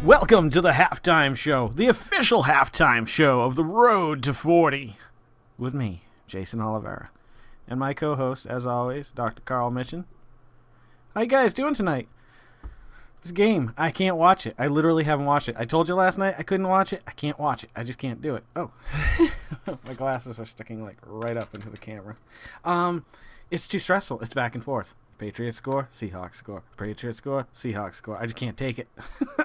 Welcome to the halftime show, the official halftime show of the Road to 40. With me, Jason Oliveira, and my co-host, as always, Dr. Carl Mitchen. How you guys doing tonight? This game, I can't watch it. I literally haven't watched it. I told you last night I couldn't watch it. I can't watch it. I just can't do it. Oh, my glasses are sticking like right up into the camera. It's too stressful. It's back and forth. Patriots score, Seahawks score. Patriots score, Seahawks score. I just can't take it.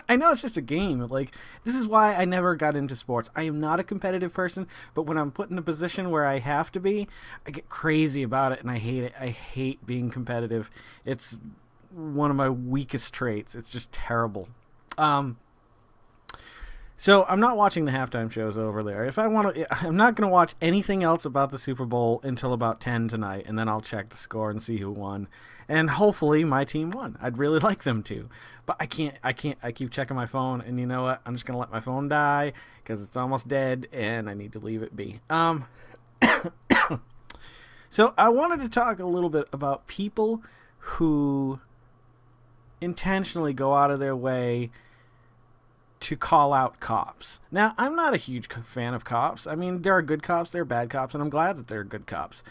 I know it's just a game. Like, this is why I never got into sports. I am not a competitive person, but when I'm put in a position where I have to be, I get crazy about it, and I hate it. I hate being competitive. It's one of my weakest traits. It's just terrible. So I'm not watching the halftime shows over there. If I want to, I'm not going to watch anything else about the Super Bowl until about 10 tonight, and then I'll check the score and see who won. And hopefully my team won. I'd really like them to. But I can't. I keep checking my phone, and you know what? I'm just going to let my phone die because it's almost dead, and I need to leave it be. So I wanted to talk a little bit about people who intentionally go out of their way to call out cops. Now, I'm not a huge fan of cops. I mean, there are good cops, there are bad cops, and I'm glad that there are good cops.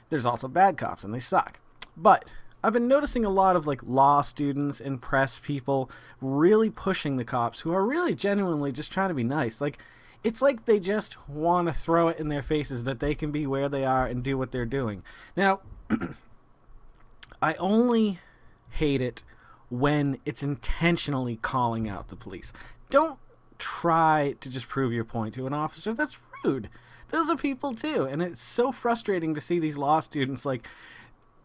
There's also bad cops, and they suck. But I've been noticing a lot of like law students and press people really pushing the cops who are really genuinely just trying to be nice. Like, it's like they just want to throw it in their faces that they can be where they are and do what they're doing. Now, I only hate it when it's intentionally calling out the police. Don't try to just prove your point to an officer. That's rude. Those are people too. And it's so frustrating to see these law students like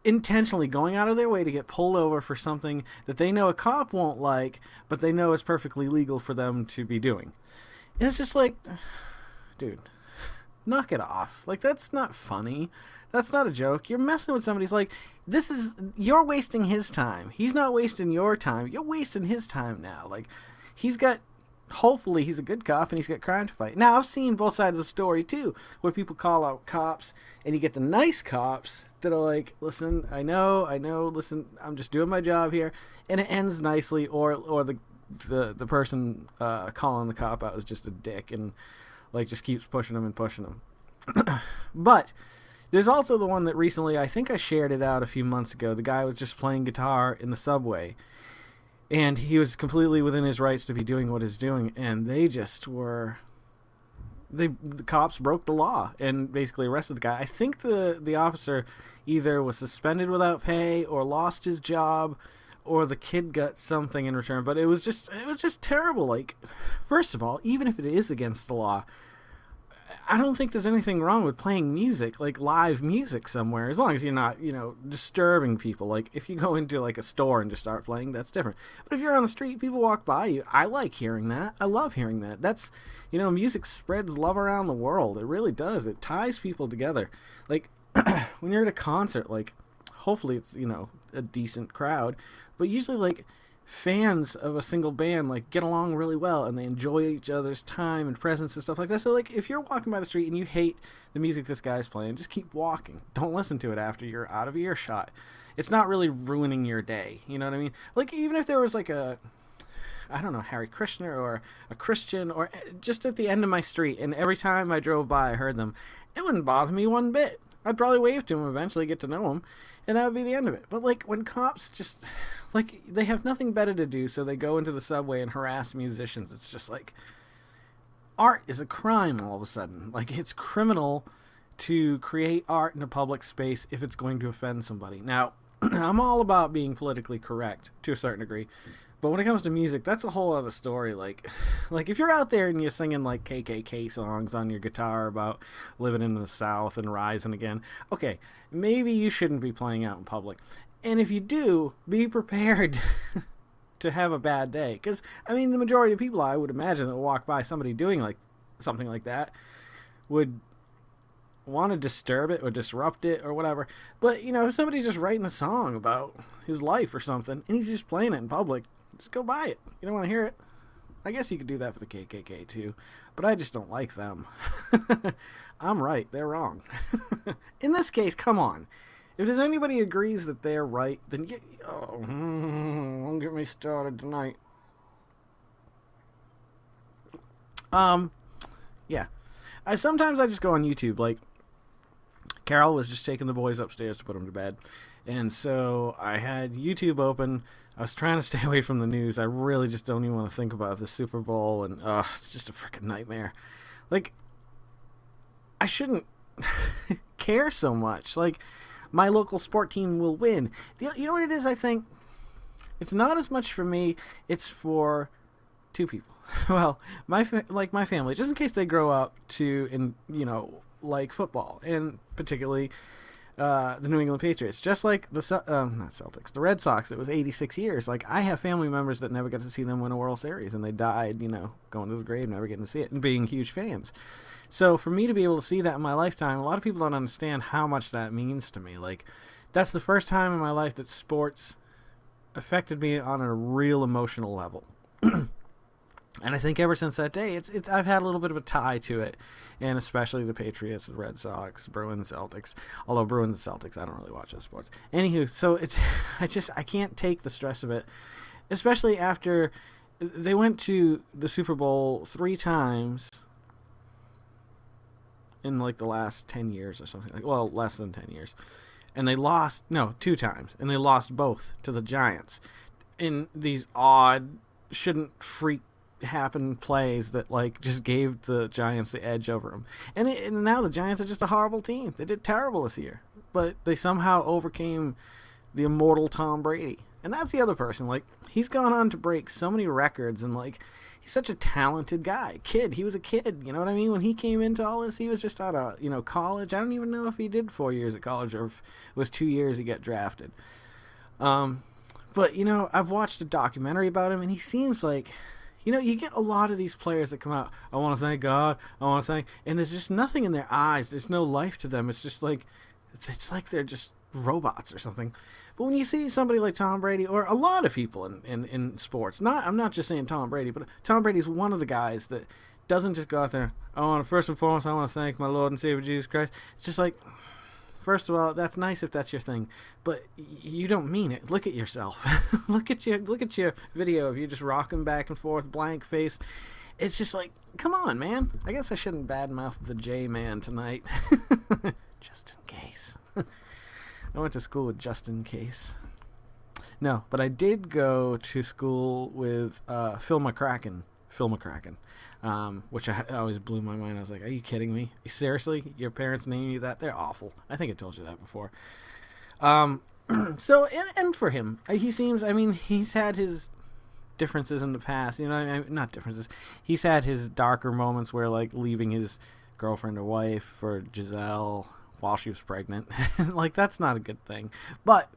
intentionally going out of their way to get pulled over for something that they know a cop won't like, but they know is perfectly legal for them to be doing. And it's just like, dude, knock it off. Like, that's not funny. That's not a joke. You're messing with somebody's like, you're wasting his time. He's not wasting your time. You're wasting his time now. Like, hopefully he's a good cop and he's got crime to fight. Now, I've seen both sides of the story too, where people call out cops and you get the nice cops that are like, listen, I know, listen, I'm just doing my job here. And it ends nicely, or the person calling the cop out is just a dick and like just keeps pushing him and pushing him. But there's also the one that recently, I think I shared it out a few months ago. The guy was just playing guitar in the subway, and he was completely within his rights to be doing what he's doing, and the cops broke the law and basically arrested the guy. I think the officer either was suspended without pay or lost his job, or the kid got something in return. But it was just terrible. Like, first of all, even if it is against the law, I don't think there's anything wrong with playing music, like live music somewhere, as long as you're not, disturbing people. Like, if you go into like a store and just start playing, that's different. But if you're on the street, people walk by you. I like hearing that. I love hearing that. That's, music spreads love around the world. It really does. It ties people together. Like, when you're at a concert, like, hopefully it's, a decent crowd, but usually, like, fans of a single band like get along really well and they enjoy each other's time and presence and stuff like that. So like, if you're walking by the street and you hate the music this guy's playing, just keep walking. Don't listen to it after you're out of earshot. It's not really ruining your day. You know what I mean? Like, even if there was like Hare Krishna or a Christian or just at the end of my street, and every time I drove by I heard them, it wouldn't bother me one bit. I'd probably wave to him eventually, get to know him, and that would be the end of it. But like, when cops just, like, they have nothing better to do, so they go into the subway and harass musicians. It's just like, art is a crime all of a sudden. Like, it's criminal to create art in a public space if it's going to offend somebody. Now, I'm all about being politically correct to a certain degree, but when it comes to music, that's a whole other story. Like if you're out there and you're singing like KKK songs on your guitar about living in the South and rising again, okay, maybe you shouldn't be playing out in public. And if you do, be prepared to have a bad day. Because, I mean, the majority of people, I would imagine, that will walk by somebody doing like something like that would want to disturb it or disrupt it or whatever. But, if somebody's just writing a song about his life or something and he's just playing it in public, just go buy it. You don't want to hear it? I guess you could do that for the KKK too, but I just don't like them. I'm right, they're wrong. In this case, come on. If there's anybody who agrees that they're right, then don't get me started tonight. Yeah. Sometimes I just go on YouTube. Like, Carol was just taking the boys upstairs to put them to bed. And so I had YouTube open. I was trying to stay away from the news. I really just don't even want to think about the Super Bowl. And it's just a freaking nightmare. Like, I shouldn't care so much. Like, my local sport team will win. You know what it is, I think? It's not as much for me. It's for two people. Well, my family, just in case they grow up to, like football, and particularly the New England Patriots. Just like the not Celtics, the Red Sox. It was 86 years. Like, I have family members that never got to see them win a World Series, and they died, going to the grave, never getting to see it, and being huge fans. So for me to be able to see that in my lifetime, a lot of people don't understand how much that means to me. Like, that's the first time in my life that sports affected me on a real emotional level. And I think ever since that day, I've had a little bit of a tie to it, and especially the Patriots, the Red Sox, Bruins, Celtics. Although Bruins and Celtics, I don't really watch those sports. Anywho, so I can't take the stress of it, especially after they went to the Super Bowl 3 times in like the last 10 years or something. Well, less than 10 years. And they lost, 2 times, and they lost both to the Giants in these odd, shouldn't freak happen plays that like just gave the Giants the edge over them. And now the Giants are just a horrible team. They did terrible this year, but they somehow overcame the immortal Tom Brady. And that's the other person. Like, he's gone on to break so many records, and like, he's such a talented guy. He was a kid, you know what I mean? When he came into all this, he was just out of, college. I don't even know if he did 4 years at college or if it was 2 years he got drafted. But, I've watched a documentary about him, and he seems like, you get a lot of these players that come out, I want to thank God, and there's just nothing in their eyes. There's no life to them. It's like they're just robots or something. But when you see somebody like Tom Brady, or a lot of people in sports, I'm not just saying Tom Brady, but Tom Brady's one of the guys that doesn't just go out there, first and foremost, I want to thank my Lord and Savior Jesus Christ. It's just like, first of all, that's nice if that's your thing, but you don't mean it. Look at yourself. look at your video of you just rocking back and forth, blank face. It's just like, come on, man. I guess I shouldn't badmouth the J-Man tonight. Just in case. I went to school with just in case. No, but I did go to school with Phil McCracken, which always blew my mind. I was like, are you kidding me? Seriously? Your parents named you that? They're awful. I think I told you that before. So, and for him, he seems, he's had his differences in the past, not differences. He's had his darker moments where, like, leaving his girlfriend or wife for Giselle while she was pregnant. Like, that's not a good thing. But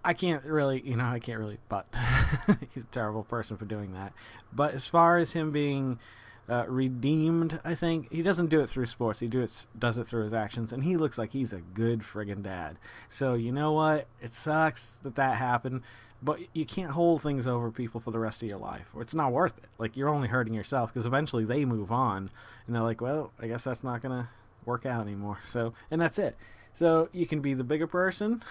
I can't really, but he's a terrible person for doing that. But as far as him being redeemed, I think he doesn't do it through sports. He does it through his actions, and he looks like he's a good friggin' dad. So you know what? It sucks that happened, but you can't hold things over people for the rest of your life, or it's not worth it. Like, you're only hurting yourself, because eventually they move on, and they're like, well, I guess that's not gonna work out anymore. So, and that's it. So you can be the bigger person,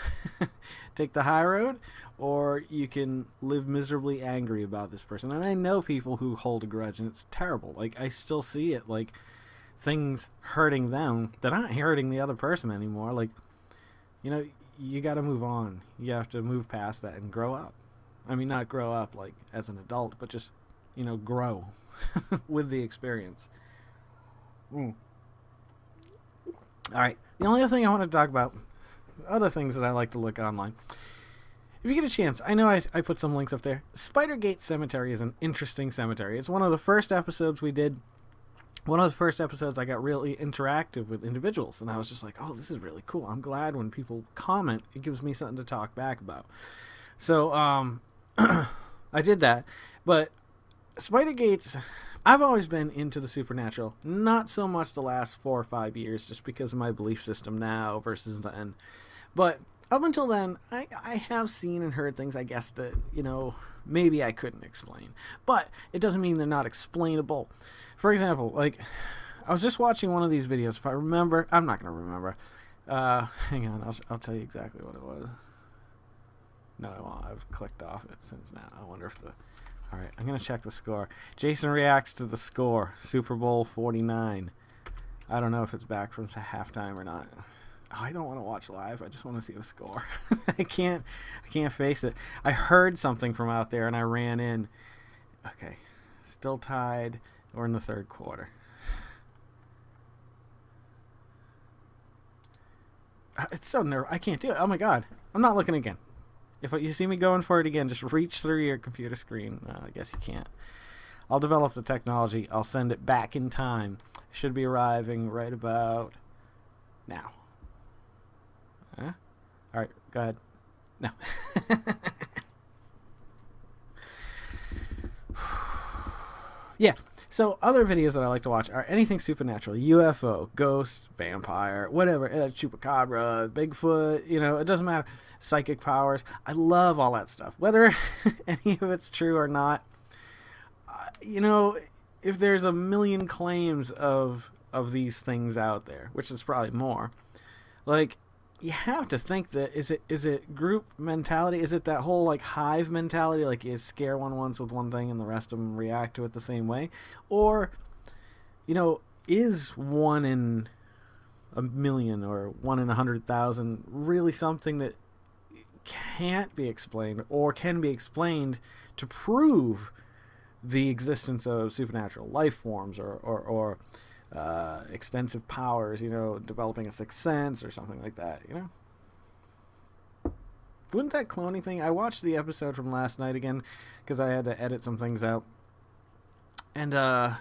take the high road, or you can live miserably angry about this person. And I know people who hold a grudge, and it's terrible. Like, I still see it, like, things hurting them that aren't hurting the other person anymore. Like, you got to move on. You have to move past that and grow up. I mean, not grow up, like, as an adult, but just, grow with the experience. All right. The only other thing I want to talk about, other things that I like to look online. If you get a chance, I know I put some links up there. Spidergate Cemetery is an interesting cemetery. It's one of the first episodes we did. One of the first episodes I got really interactive with individuals, and I was just like, oh, this is really cool. I'm glad when people comment, it gives me something to talk back about. So I did that. But Spidergates, I've always been into the supernatural. Not so much the last 4 or 5 years, just because of my belief system now versus then. But up until then, I have seen and heard things, I guess, that, maybe I couldn't explain. But it doesn't mean they're not explainable. For example, like, I was just watching one of these videos. If I remember, I'm not going to remember. Hang on, I'll tell you exactly what it was. No, I won't. I've clicked off it since now. I wonder if the All right, I'm going to check the score. Jason reacts to the score. Super Bowl 49. I don't know if it's back from halftime or not. Oh, I don't want to watch live. I just want to see the score. I can't face it. I heard something from out there and I ran in. Okay. Still tied. We're in the third quarter. It's so I can't do it. Oh my God. I'm not looking again. If you see me going for it again, just reach through your computer screen. I guess you can't. I'll develop the technology. I'll send it back in time. It should be arriving right about now. Huh? All right, go ahead. No. Yeah. So other videos that I like to watch are anything supernatural, UFO, ghost, vampire, whatever, chupacabra, Bigfoot, it doesn't matter, psychic powers. I love all that stuff, whether any of it's true or not. If there's a million claims of these things out there, which is probably more, like, you have to think that is it group mentality? Is it that whole like hive mentality? Like you scare one once with one thing and the rest of them react to it the same way? Or, is 1 in a million or 1 in 100,000 really something that can't be explained or can be explained to prove the existence of supernatural life forms or extensive powers, developing a sixth sense or something like that, Wouldn't that cloning thing... I watched the episode from last night again because I had to edit some things out. And, I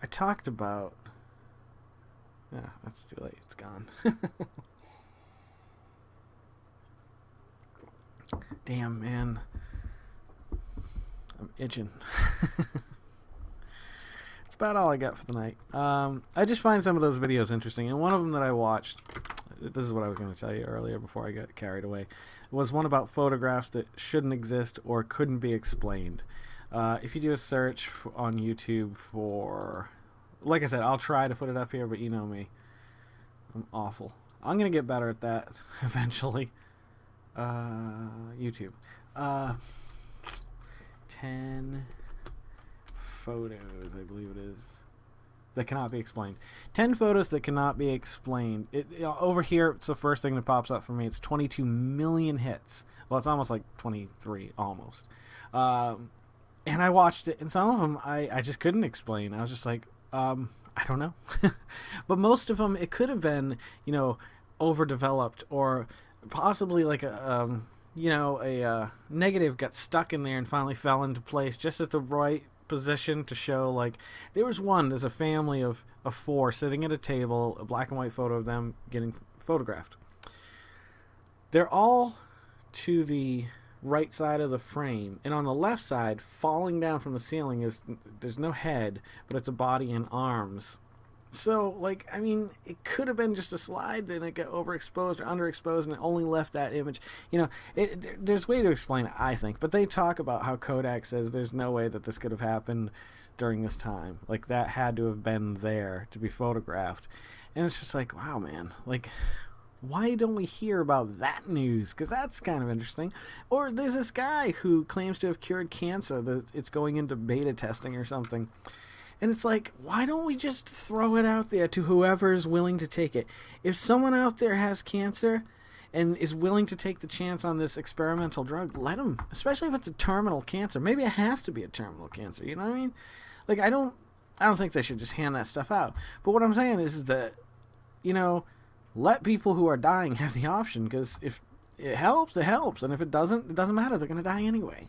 talked about... Yeah, that's too late. It's gone. Damn, man. I'm itching. About all I got for the night. I just find some of those videos interesting, and one of them that I watched, this is what I was going to tell you earlier before I got carried away, was one about photographs that shouldn't exist or couldn't be explained. If you do a search on YouTube for, like I said, I'll try to put it up here, but you know me, I'm awful. I'm going to get better at that eventually. YouTube. 10 photos, I believe it is, that cannot be explained. 10 photos that cannot be explained. Over here, it's the first thing that pops up for me. It's 22 million hits. Well, it's almost like 23, almost. And I watched it, and some of them I just couldn't explain. I was just like, I don't know. But most of them, it could have been, overdeveloped, or possibly like a negative got stuck in there and finally fell into place just at the right position to show, like, there's a family of 4 sitting at a table, a black and white photo of them getting photographed. They're all to the right side of the frame, and on the left side, falling down from the ceiling, there's no head, but it's a body and arms. So, like, I mean, it could have been just a slide, then it got overexposed or underexposed, and it only left that image. There's a way to explain it, I think. But they talk about how Kodak says there's no way that this could have happened during this time. Like, that had to have been there to be photographed. And it's just like, wow, man. Like, why don't we hear about that news? Because that's kind of interesting. Or there's this guy who claims to have cured cancer, that it's going into beta testing or something. And it's like, why don't we just throw it out there to whoever is willing to take it? If someone out there has cancer and is willing to take the chance on this experimental drug, let them. Especially if it's a terminal cancer. Maybe it has to be a terminal cancer. You know what I mean? Like, I don't think they should just hand that stuff out. But what I'm saying is that, let people who are dying have the option. Because if it helps, it helps. And if it doesn't matter. They're going to die anyway.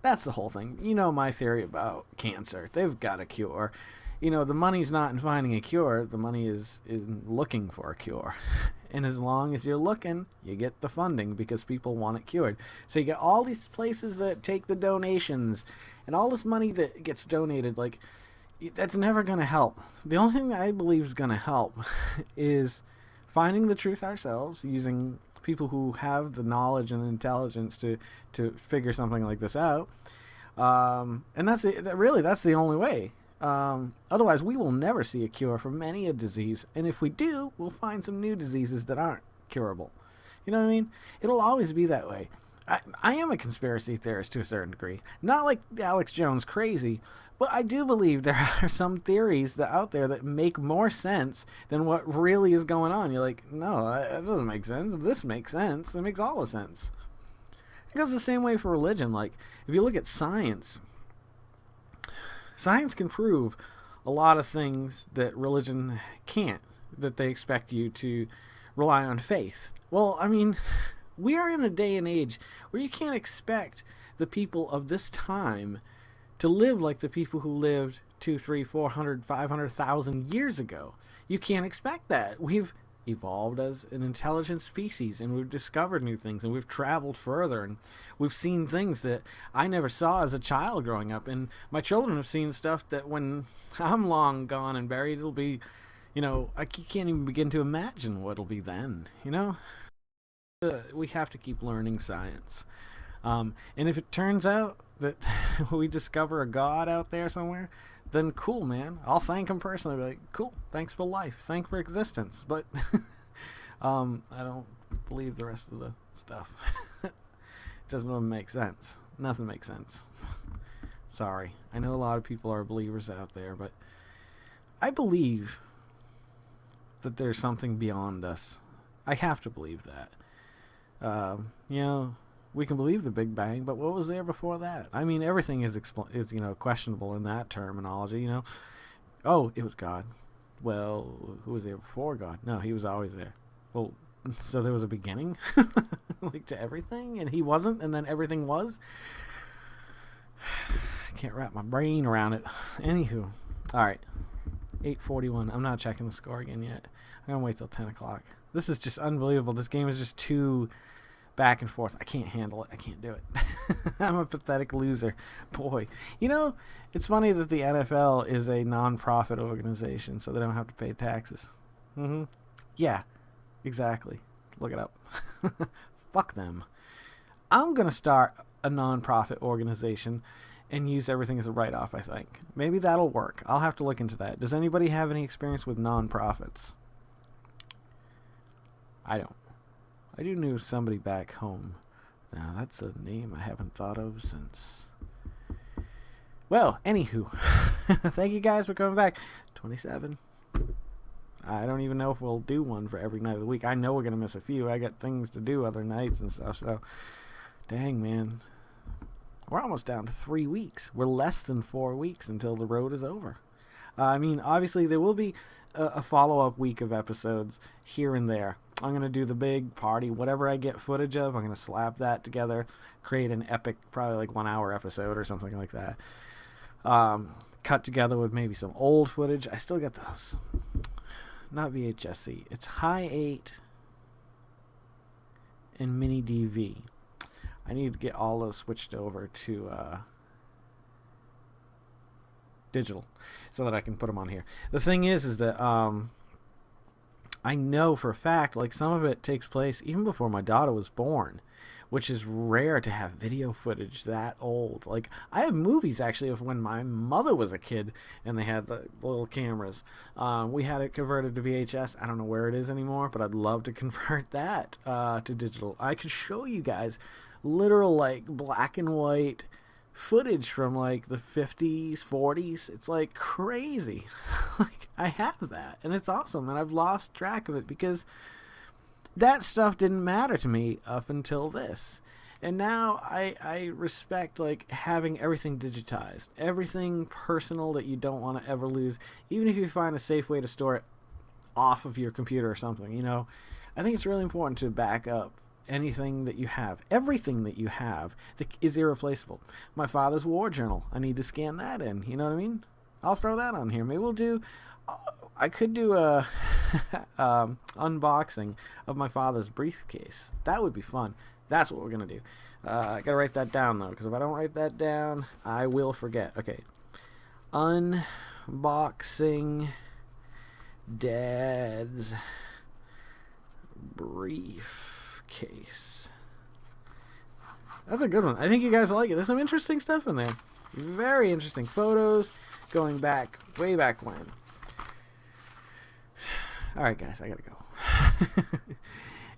That's the whole thing. My theory about cancer. They've got a cure. The money's not in finding a cure. The money is in looking for a cure. And as long as you're looking, you get the funding because people want it cured. So you get all these places that take the donations and all this money that gets donated. Like, that's never going to help. The only thing that I believe is going to help is finding the truth ourselves, using people who have the knowledge and intelligence to figure something like this out. And that's the only way. Otherwise, we will never see a cure for many a disease. And if we do, we'll find some new diseases that aren't curable. You know what I mean? It'll always be that way. I am a conspiracy theorist to a certain degree. Not like Alex Jones crazy, but I do believe there are some theories that out there that make more sense than what really is going on. You're like, no, that doesn't make sense. This makes sense. It makes all the sense. It goes the same way for religion. Like, if you look at science, science can prove a lot of things that religion can't, that they expect you to rely on faith. Well, I mean, we are in a day and age where you can't expect the people of this time to live like the people who lived 200, 300, 400, 500,000 years ago. You can't expect that. We've evolved as an intelligent species, and we've discovered new things, and we've traveled further, and we've seen things that I never saw as a child growing up, and my children have seen stuff that when I'm long gone and buried, it'll be, I can't even begin to imagine what it'll be then, We have to keep learning science. And if it turns out that we discover a God out there somewhere, then cool, man. I'll thank him personally. Be like, cool, thanks for life. Thanks for existence. But I don't believe the rest of the stuff. It doesn't make sense. Nothing makes sense. Sorry. I know a lot of people are believers out there, but I believe that there's something beyond us. I have to believe that. We can believe the Big Bang, but what was there before that? I mean, everything is questionable in that terminology. Oh, it was God. Well, who was there before God? No, he was always there. Well, so there was a beginning, like to everything, and he wasn't, and then everything was. I can't wrap my brain around it. Anywho, all right, 8:41. I'm not checking the score again yet. I'm gonna wait till 10 o'clock. This is just unbelievable. This game is just too back and forth. I can't handle it. I can't do it. I'm a pathetic loser. Boy. It's funny that the NFL is a non-profit organization, so they don't have to pay taxes. Yeah, exactly. Look it up. Fuck them. I'm going to start a non-profit organization and use everything as a write-off, I think. Maybe that'll work. I'll have to look into that. Does anybody have any experience with non-profits? I don't. I do know somebody back home. Now, that's a name I haven't thought of since. Well, anywho. Thank you guys for coming back. 27. I don't even know if we'll do one for every night of the week. I know we're going to miss a few. I got things to do other nights and stuff, so dang, man. We're almost down to 3 weeks. We're less than 4 weeks until the road is over. I mean, obviously, there will be a follow-up week of episodes here and there. I'm going to do the big party. Whatever I get footage of, I'm going to slap that together, create an epic, probably like 1 hour episode or something like that. Cut together with maybe some old footage. I still got those. Not VHS-C. It's High 8 and Mini DV. I need to get all those switched over to digital so that I can put them on here. The thing is that I know for a fact, like, some of it takes place even before my daughter was born, which is rare to have video footage that old. Like, I have movies, actually, of when my mother was a kid and they had the little cameras. We had it converted to VHS. I don't know where it is anymore, but I'd love to convert that to digital. I could show you guys literal, like, black and white footage from, like, the 50s, 40s. It's, like, crazy. Like, I have that, and it's awesome, and I've lost track of it because that stuff didn't matter to me up until this. And now I respect, like, having everything digitized, everything personal that you don't want to ever lose, even if you find a safe way to store it off of your computer or something, I think it's really important to back up anything that you have. Everything that you have that is irreplaceable. My father's war journal. I need to scan that in. You know what I mean? I'll throw that on here. Maybe we'll do... I could do a unboxing of my father's briefcase. That would be fun. That's what we're going to do. I got to write that down, though, because if I don't write that down, I will forget. Okay. Unboxing Dad's briefcase. That's a good one. I think you guys will like it. There's some interesting stuff in there. Very interesting photos going back, way back when. Alright, guys, I gotta go.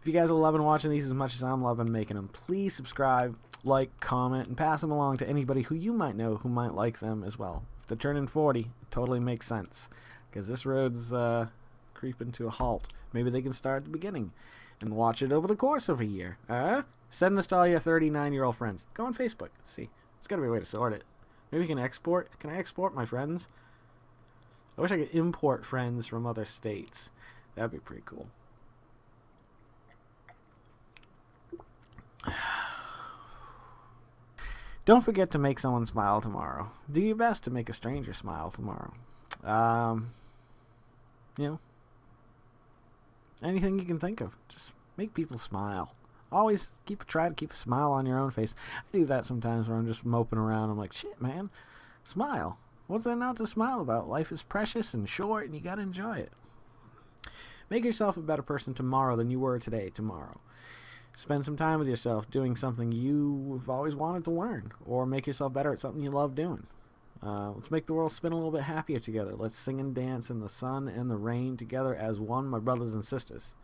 If you guys are loving watching these as much as I'm loving making them, please subscribe, like, comment, and pass them along to anybody who you might know who might like them as well. If they're turning 40, it totally makes sense, because this road's creeping to a halt. Maybe they can start at the beginning and watch it over the course of a year. Send this to all your 39-year-old friends. Go on Facebook. See, there's got to be a way to sort it. Maybe you can export. Can I export my friends? I wish I could import friends from other states. That'd be pretty cool. Don't forget to make someone smile tomorrow. Do your best to make a stranger smile tomorrow. Anything you can think of. Just make people smile. Always try to keep a smile on your own face. I do that sometimes when I'm just moping around. I'm like, shit, man, smile. What's there not to smile about? Life is precious and short, and you gotta enjoy it. Make yourself a better person tomorrow than you were today, tomorrow. Spend some time with yourself doing something you've always wanted to learn, or make yourself better at something you love doing. Let's make the world spin a little bit happier together. Let's sing and dance in the sun and the rain together as one, my brothers and sisters.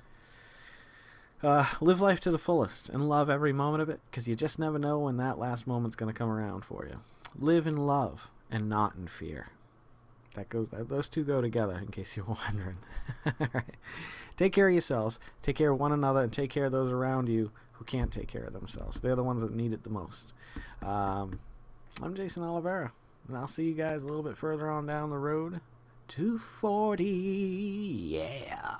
Live life to the fullest and love every moment of it, because you just never know when that last moment's going to come around for you. Live in love and not in fear. Those two go together, in case you're wondering. All right. Take care of yourselves, take care of one another, and take care of those around you who can't take care of themselves. They're the ones that need it the most. I'm Jason Oliveira, and I'll see you guys a little bit further on down the road to 40. Yeah.